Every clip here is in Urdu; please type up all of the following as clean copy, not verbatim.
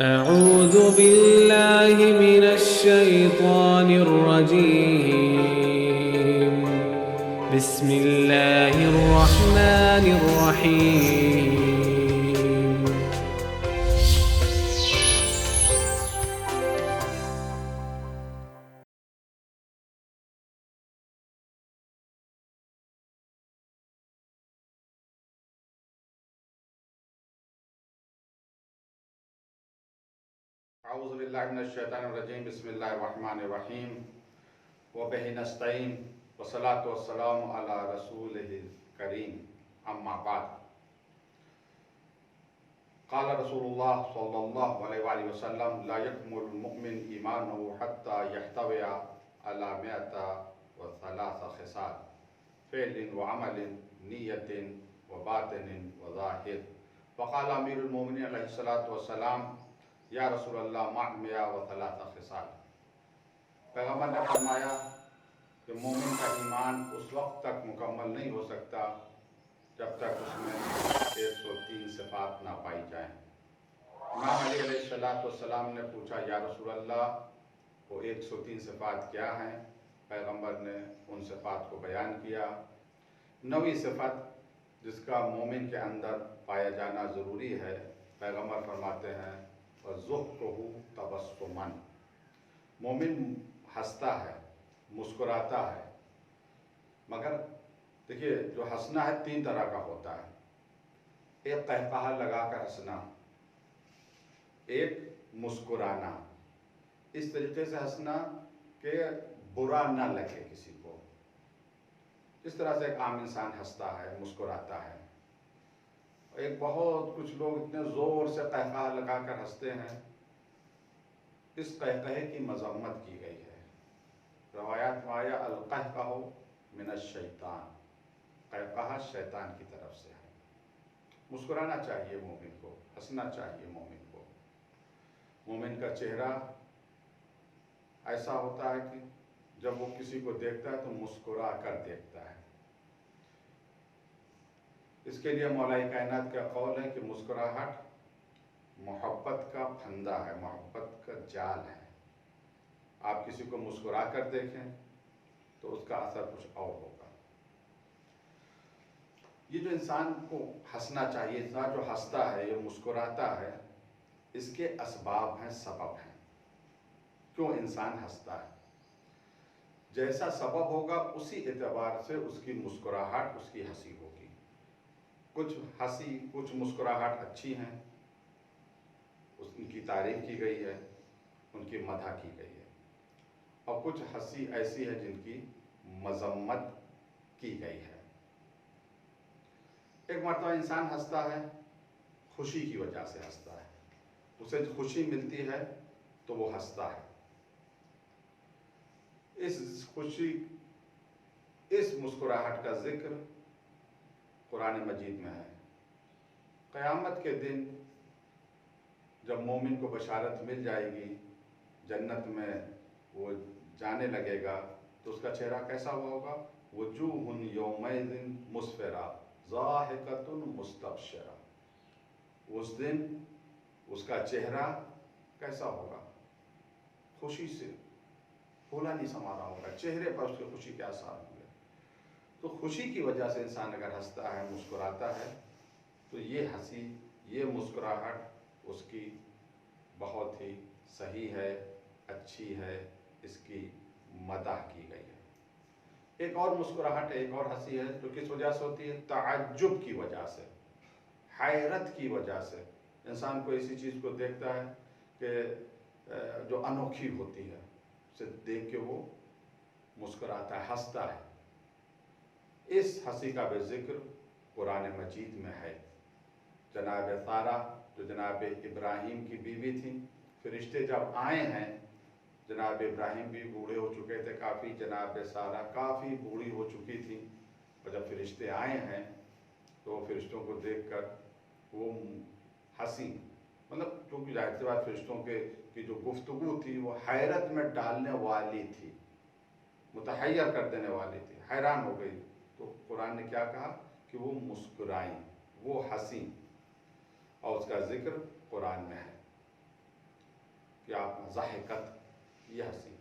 أعوذ بالله من الشيطان الرجيم. بسم الله الرحمن الرحيم. اعوذ باللہ من الشیطان الرجیم بسم اللہ الرحمن الرحیم وبہ نستعین والصلاۃ والسلام علی رسولہ الکریم اما بعد قال رسول اللہ صلی اللہ علیہ وآلہ وسلم لا يكمل المؤمن ایمانہ حتی یحتوی علی مئۃ وثلاث خصال فعل وعمل نیت وباطن وظاہر فقال امیر المومنین علیہ الصلاۃ والسلام یا رسول اللہ مع مئہ وثلاث خصال۔ پیغمبر نے فرمایا کہ مومن کا ایمان اس وقت تک مکمل نہیں ہو سکتا جب تک اس میں 103 صفات نہ پائی جائیں۔ امام علی علیہ السلام نے پوچھا یا رسول اللہ وہ 103 صفات کیا ہیں؟ پیغمبر نے ان صفات کو بیان کیا۔ 9ویں صفت جس کا مومن کے اندر پایا جانا ضروری ہے، پیغمبر فرماتے ہیں وَضُحْكُهُ تَبَسُّمًا، مومن ہنستا ہے، مسکراتا ہے۔ مگر دیکھیے جو ہنسنا ہے 3 طرح کا ہوتا ہے، ایک قہقہہ لگا کر ہنسنا، ایک مسکرانا، اس طریقے سے ہنسنا کہ برا نہ لگے کسی کو، اس طرح سے ایک عام انسان ہنستا ہے، مسکراتا ہے۔ ایک بہت کچھ لوگ اتنے زور سے قہقہہ لگا کر ہنستے ہیں، اس قہقہے کی مذمت کی گئی ہے۔ روایات میں آیا القہقہ من الشیطان، قہقہہ شیطان کی طرف سے ہے۔ مسکرانا چاہیے مومن کو، ہنسنا چاہیے مومن کو۔ مومن کا چہرہ ایسا ہوتا ہے کہ جب وہ کسی کو دیکھتا ہے تو مسکرا کر دیکھتا ہے۔ اس کے لیے مولا کائنات کا قول ہے کہ مسکراہٹ محبت کا پھندا ہے، محبت کا جال ہے۔ آپ کسی کو مسکرا کر دیکھیں تو اس کا اثر کچھ اور ہوگا۔ یہ جو انسان کو ہنسنا چاہیے، انسان جو ہنستا ہے، یہ مسکراتا ہے، اس کے اسباب ہیں، سبب ہیں کیوں انسان ہنستا ہے۔ جیسا سبب ہوگا اسی اعتبار سے اس کی مسکراہٹ، اس کی ہنسی ہوگی۔ کچھ ہنسی، کچھ مسکراہٹ اچھی ہیں، ان کی تعریف کی گئی ہے، ان کی مدح کی گئی ہے، اور کچھ ہنسی ایسی ہے جن کی مذمت کی گئی ہے۔ ایک مرتبہ انسان ہنستا ہے، خوشی کی وجہ سے ہنستا ہے، اسے خوشی ملتی ہے تو وہ ہنستا ہے۔ اس خوشی، اس مسکراہٹ کا ذکر قرآن مجید میں ہے۔ قیامت کے دن جب مومن کو بشارت مل جائے گی، جنت میں وہ جانے لگے گا تو اس کا چہرہ کیسا ہوا ہوگا؟ وجوہ یومئذ مسفرہ ضاحکۃ مستبشرہ۔ اس دن اس کا چہرہ کیسا ہوگا؟ خوشی سے پھولا نہیں سما رہا ہوگا، چہرے پر اس کی خوشی کے آثار ہوں گے۔ تو خوشی کی وجہ سے انسان اگر ہنستا ہے، مسکراتا ہے، تو یہ ہنسی، یہ مسکراہٹ اس کی بہت ہی صحیح ہے، اچھی ہے، اس کی مدح کی گئی ہے۔ ایک اور مسکراہٹ، ایک اور ہنسی ہے جو کس وجہ سے ہوتی ہے؟ تعجب کی وجہ سے، حیرت کی وجہ سے۔ انسان کو ایسی چیز کو دیکھتا ہے کہ جو انوکھی ہوتی ہے، اسے دیکھ کے وہ مسکراتا ہے، ہنستا ہے۔ اس ہنسی کا بھی ذکر قرآن مجید میں ہے۔ جناب سارہ جو جناب ابراہیم کی بیوی تھی، فرشتے جب آئے ہیں، جناب ابراہیم بھی بوڑھے ہو چکے تھے کافی، جناب سارہ کافی بوڑھی ہو چکی تھی، اور جب فرشتے آئے ہیں تو فرشتوں کو دیکھ کر وہ ہنسی، مطلب کیونکہ ظاہر سی بات فرشتوں کی جو گفتگو تھی وہ حیرت میں ڈالنے والی تھی، متحیر کر دینے والی تھی، حیران ہو گئی۔ تو قرآن نے کیا کہا کہ وہ مسکرائیں، وہ ہنسی، اور اس کا ذکر قرآن میں ہے۔ آپ ضاحکت، یہ ہنسی،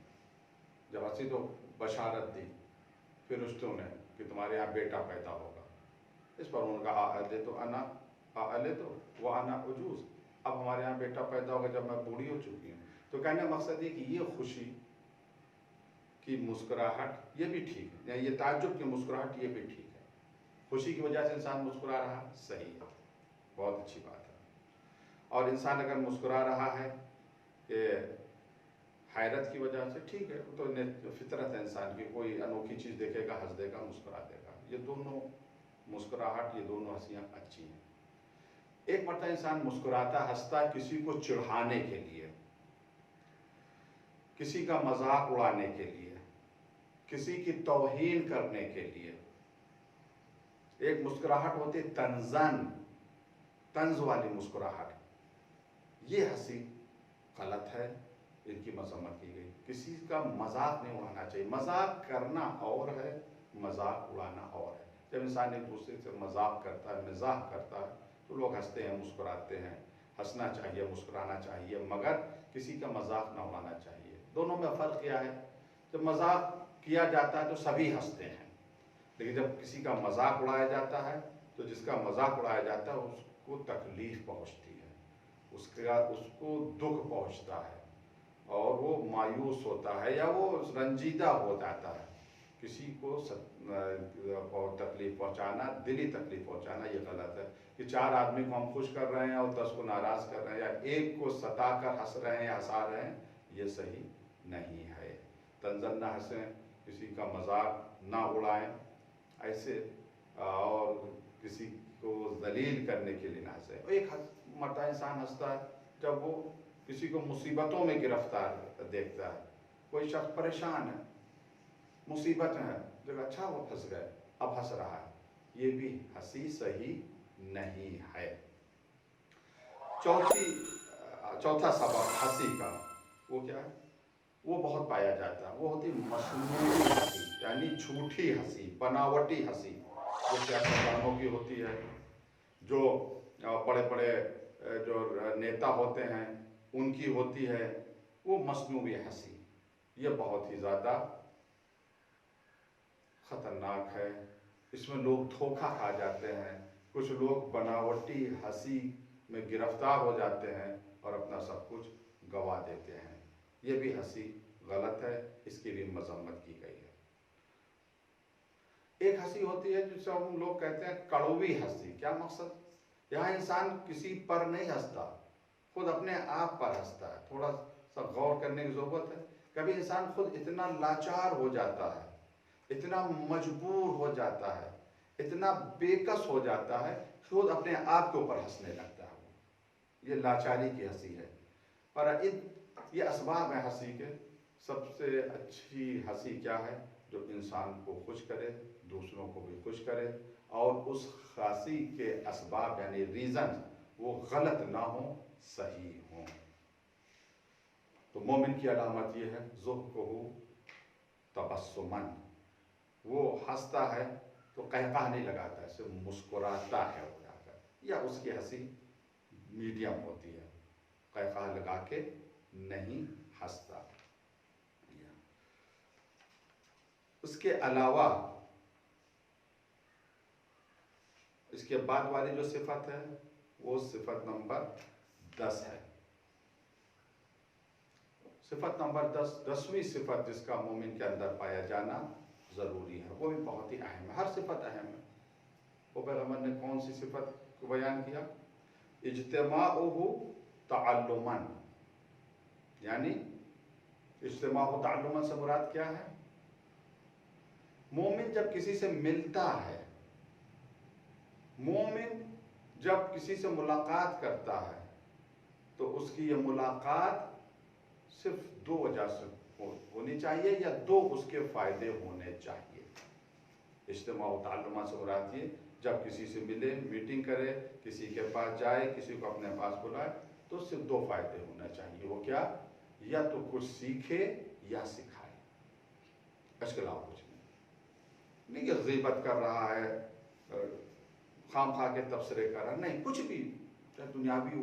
جب ہنسی تو بشارت دی فرشتوں نے کہ تمہارے یہاں بیٹا پیدا ہوگا. اس پر انہوں نے کہا وَأَنَا عُجُوز، اب ہمارے یہاں بیٹا پیدا ہوگا جب میں بوڑھی ہو چکی ہوں. تو کہنے کا مقصد یہ کہ یہ خوشی کی مسکراہٹ یہ بھی ٹھیک ہے، یا یہ تعجب کی مسکراہٹ یہ بھی ٹھیک ہے. خوشی کی وجہ سے انسان مسکرا رہا، صحیح ہے، بہت اچھی بات ہے. اور انسان اگر مسکرا رہا ہے کہ حیرت کی وجہ سے، ٹھیک ہے، تو فطرت ہے انسان کی، کوئی انوکھی چیز دیکھے گا ہنس دے گا مسکرا دے گا. یہ دونوں مسکراہٹ، یہ دونوں ہنسیاں اچھی ہیں. ایک مرتبہ انسان مسکراتا ہنستا کسی کو چڑھانے کے لیے، کسی کا مذاق اڑانے کے لیے، کسی کی توہین کرنے کے لیے. ایک مسکراہٹ ہوتی طنز والی مسکراہٹ، یہ ہنسی غلط ہے، ان کی مذمت کی گئی. کسی کا مذاق نہیں اڑانا چاہیے. مذاق کرنا اور ہے، مذاق اڑانا اور ہے. جب انسان ایک دوسرے سے مذاق کرتا ہے، مزاح کرتا ہے، تو لوگ ہنستے ہیں، مسکراتے ہیں. ہنسنا چاہیے، مسکرانا چاہیے، مگر کسی کا مذاق نہ اڑانا چاہیے. دونوں میں فرق کیا ہے؟ جب مذاق کیا جاتا ہے تو سبھی ہنستے ہیں، لیکن جب کسی کا مذاق اڑایا جاتا ہے تو جس کا مذاق اڑایا جاتا ہے اس کو تکلیف پہنچتی ہے، اس کو دکھ پہنچتا ہے، اور وہ مایوس ہوتا ہے یا وہ رنجیدہ ہو جاتا ہے. کسی کو تکلیف پہنچانا، دلی تکلیف پہنچانا، یہ غلط ہے. کہ 4 آدمی کو ہم خوش کر رہے ہیں اور 10 کو ناراض کر رہے ہیں، یا ایک کو ستا کر ہنس رہے ہیں یا ہنسا رہے ہیں، یہ صحیح نہیں ہے. طنزاً نہ ہنسیں، کسی کا مذاق نہ اڑائیں ایسے، اور کسی کو ذلیل کرنے کے لیے نہ ہنسیں. ایک مرتبہ انسان ہنستا ہے جب وہ کسی کو مصیبتوں میں گرفتار دیکھتا ہے. کوئی شخص پریشان ہے، مصیبت ہے، جب اچھا وہ پھنس گئے، اب ہنس رہا ہے، یہ بھی ہنسی صحیح نہیں ہے. چوتھا سبب ہنسی کا وہ کیا ہے؟ وہ بہت پایا جاتا ہے، وہ ہوتی مصنوعی ہنسی، یعنی جھوٹی ہنسی، بناوٹی ہنسی. جو سیاستدانوں کی ہوتی ہے، جو بڑے بڑے جو نیتا ہوتے ہیں ان کی ہوتی ہے، وہ مصنوعی ہنسی. یہ بہت ہی زیادہ خطرناک ہے. اس میں لوگ دھوکہ کھا جاتے ہیں. کچھ لوگ بناوٹی ہنسی میں گرفتار ہو جاتے ہیں اور اپنا سب کچھ گوا دیتے ہیں. یہ بھی ہنسی غلط ہے، اس کی بھی مذمت کی گئی ہے. ایک ہنسی ہوتی ہے جسے ہم لوگ کہتے ہیں کڑوی ہنسی. کیا مقصد؟ یہاں انسان کسی پر نہیں ہنستا، خود اپنے آپ پر ہنستا ہے. تھوڑا سا غور کرنے کی ضرورت ہے. کبھی انسان خود اتنا لاچار ہو جاتا ہے، اتنا مجبور ہو جاتا ہے، اتنا بےکس ہو جاتا ہے، خود اپنے آپ کے اوپر ہنسنے لگتا ہے. یہ لاچاری کی ہنسی ہے. اور یہ اسباب ہیں ہنسی کے. سب سے اچھی ہنسی کیا ہے؟ جو انسان کو خوش کرے، دوسروں کو بھی خوش کرے، اور اس ہنسی کے اسباب یعنی ریزن وہ غلط نہ ہوں، صحیح ہوں. تو مومن کی علامت یہ ہے ضحکہ تبسماً، وہ ہنستا ہے تو قہقہ نہیں لگاتا ہے، صرف مسکراتا ہے ہو جا کر، یا اس کی ہنسی میڈیم ہوتی ہے، قہقہ لگا کے نہیں ہنستا. اس کے علاوہ اس کے بعد والی جو صفت ہے وہ صفت نمبر 10 ہے. صفت نمبر 10ویں صفت جس کا مومن کے اندر پایا جانا ضروری ہے، وہ بھی بہت ہی اہم ہے. ہر صفت اہم ہے. وہ پیغمبر نے کون سی صفت کو بیان کیا؟ اجتماعہ تعلماً، یعنی اجتماع تعلماً سے مراد کیا ہے؟ مومن جب کسی سے ملتا ہے، مومن جب کسی سے ملاقات کرتا ہے، تو اس کی یہ ملاقات صرف 2 وجہ سے ہونی چاہیے، یا 2 اس کے فائدے ہونے چاہیے. اجتماع و تعلمات سے مراد یہ جب کسی سے ملے، میٹنگ کرے، کسی کے پاس جائے، کسی کو اپنے پاس بلائے، تو صرف 2 فائدے ہونا چاہیے. وہ کیا؟ یا تو کچھ سیکھے یا سکھائے، اس کے علاوہ کچھ نہیں کہ غیبت کر رہا ہے، خام خواہ کے تبصرے کر رہا ہے، نہیں، کچھ بھی، چاہے دنیاوی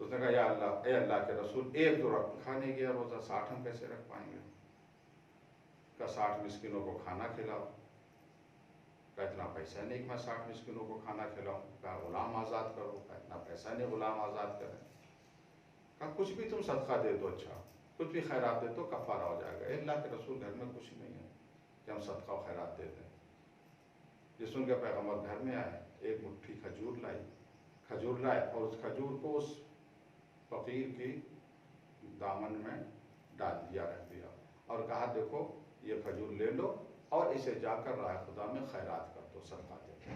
تو اس نے کہا یا اللہ، اے اللہ کے رسول، ایک جو کھانے گیا روزہ 60 ہم کیسے رکھ پائیں گے؟ کہا 60 مسکینوں کو کھانا کھلاؤ۔ کہا اتنا پیسہ نہیں کہ میں 60 مسکینوں کو کھانا کھلاؤں۔ کہا غلام آزاد کرو۔ کہا اتنا پیسہ نہیں غلام آزاد کریں۔ کہا کچھ بھی تم صدقہ دے دو، اچھا کچھ بھی خیرات دے دو، کفارہ ہو جائے گا۔ اے اللہ کے رسول، گھر میں کچھ نہیں ہے کہ ہم صدقہ و خیرات دے دیں۔ یہ سن کے پیغمبر گھر میں آئے، ایک مٹھی کھجور لائے اور اس کھجور کو اس فقیر کی دامن میں ڈال دیا، رکھ دیا اور کہا دیکھو یہ کھجور لے لو اور اسے جا کر راہ خدا میں خیرات کر دو، صدقہ دے دو۔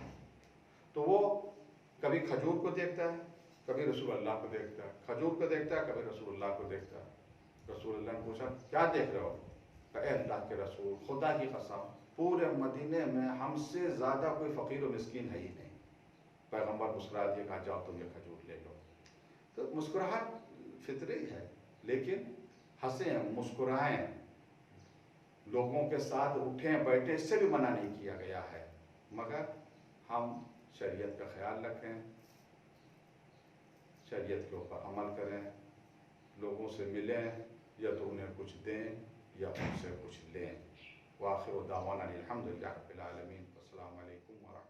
تو وہ کبھی کھجور کو دیکھتا ہے، کبھی رسول اللہ کو دیکھتا ہے، کھجور کو دیکھتا ہے، کبھی رسول اللہ کو دیکھتا ہے۔ رسول اللہ نے پوچھا کیا دیکھ رہے ہو؟ کہ اے اللہ کے رسول، خدا کی قسم پورے مدینے میں ہم سے زیادہ کوئی فقیر و مسکین ہے ہی نہیں۔ پیغمبر مسکرا دیا، کہا جاؤ تم یہ کھجور لے لو۔ تو مسکراہٹ فطری ہے، لیکن ہنسیں مسکرائیں، لوگوں کے ساتھ اٹھیں بیٹھیں، اس سے بھی منع نہیں کیا گیا ہے، مگر ہم شریعت کا خیال رکھیں، شریعت کے اوپر عمل کریں، لوگوں سے ملیں یا تو انہیں کچھ دیں یا ان سے کچھ لیں۔ وآخر دعوانا الحمدللہ رب العالمین۔ السلام علیکم ورحمۃ اللہ۔